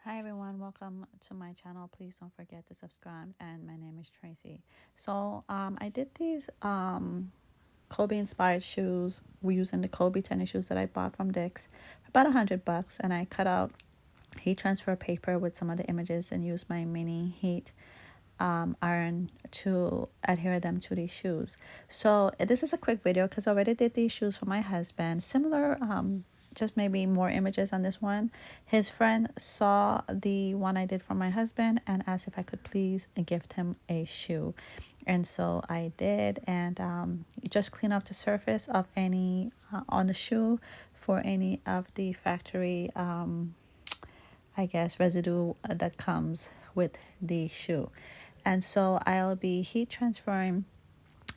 Hi everyone, welcome to my channel. Please don't forget to subscribe, and my name is Tracy. So I did these Kobe inspired shoes. We're using the Kobe tennis shoes that I bought from Dick's for about $100, and I cut out heat transfer paper with some of the images and used my mini heat iron to adhere them to these shoes. So this is a quick video because I already did these shoes for my husband. Similar, just maybe more images on this one. His friend saw the one I did for my husband and asked if I could please gift him a shoe. And so I did, and you just clean off the surface of any on the shoe for any of the factory I guess residue that comes with the shoe. And so I'll be heat transferring,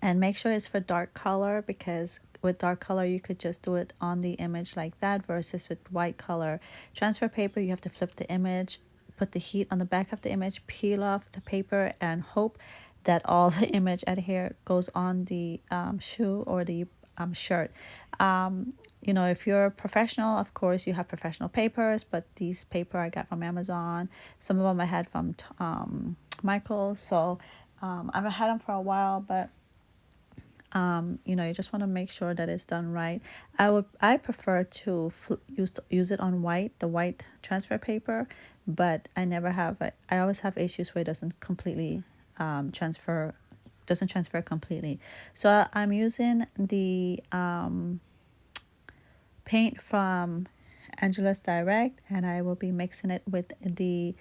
and make sure it's for dark color, because with dark color you could just do it on the image like that, versus with white color transfer paper you have to flip the image, put the heat on the back of the image, peel off the paper, and hope that all the image adhere goes on the shoe or the shirt. If you're a professional, of course you have professional papers, but these paper I got from Amazon. Some of them I had from Michael's. So I've had them for a while, but you just want to make sure that it's done right. I prefer to use it on the white transfer paper, but I always have issues where it doesn't completely transfer completely. So I'm using the paint from Angelus Direct, and I will be mixing it with the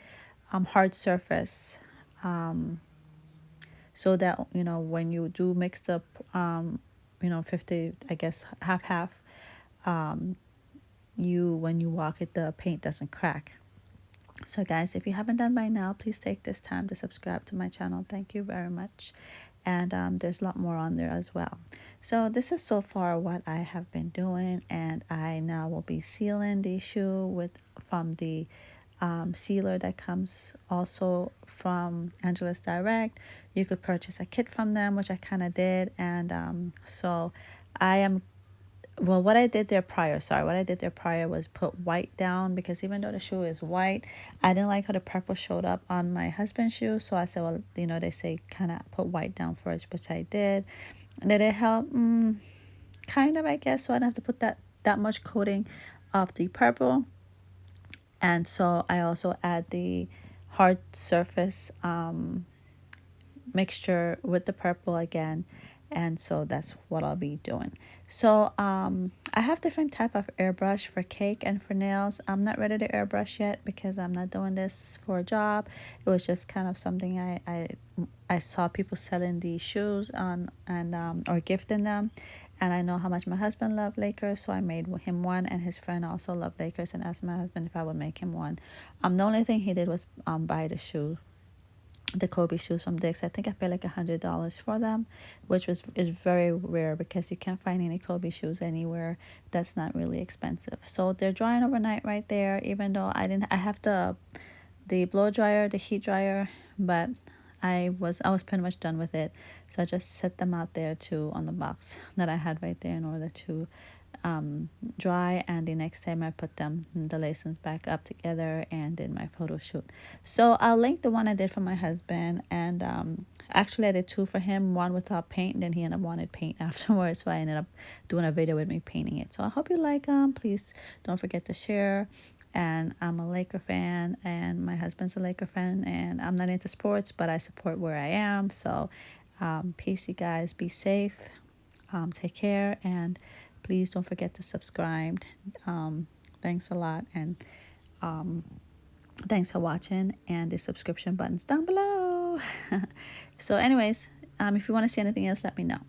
hard surface, so that when you do mix the 50, I guess half, when you walk it, the paint doesn't crack. So guys, if you haven't done by now, please take this time to subscribe to my channel. Thank you very much. And there's a lot more on there as well. So this is so far what I have been doing, and I now will be sealing the shoe from the sealer that comes also from Angelus Direct. You could purchase a kit from them, which I kind of did. And so I am what I did there prior was put white down, because even though the shoe is white, I didn't like how the purple showed up on my husband's shoe. So I said, well, they say kind of put white down first, which I did. And did it help? Kind of, I guess. So I don't have to put that much coating of the purple. And so I also add the hard surface mixture with the purple again, and so that's what I'll be doing. So I have different type of airbrush for cake and for nails. I'm not ready to airbrush yet because I'm not doing this for a job. It was just kind of something I saw people selling these shoes on, and or gifting them, and I know how much my husband loved Lakers, so I made him one, and his friend also loved Lakers and asked my husband if I would make him one. The only thing he did was buy the Kobe shoes from Dick's. I think I paid like $100 for them, which is very rare, because you can't find any Kobe shoes anywhere that's not really expensive. So they're drying overnight right there, even though I have the blow dryer, the heat dryer, but I was pretty much done with it. So I just set them out there too on the box that I had right there in order to dry, and the next time I put the lacings back up together and did my photo shoot. So I'll link the one I did for my husband, and actually I did two for him, one without paint, and then he ended up wanted paint afterwards, so I ended up doing a video with me painting it. So I hope you like them. Please don't forget to share. And I'm a Laker fan, and my husband's a Laker fan, and I'm not into sports, but I support where I am. So peace, you guys. Be safe. Take care, and please don't forget to subscribe. Thanks a lot, and thanks for watching, and the subscription button's down below. So anyways, if you want to see anything else, let me know.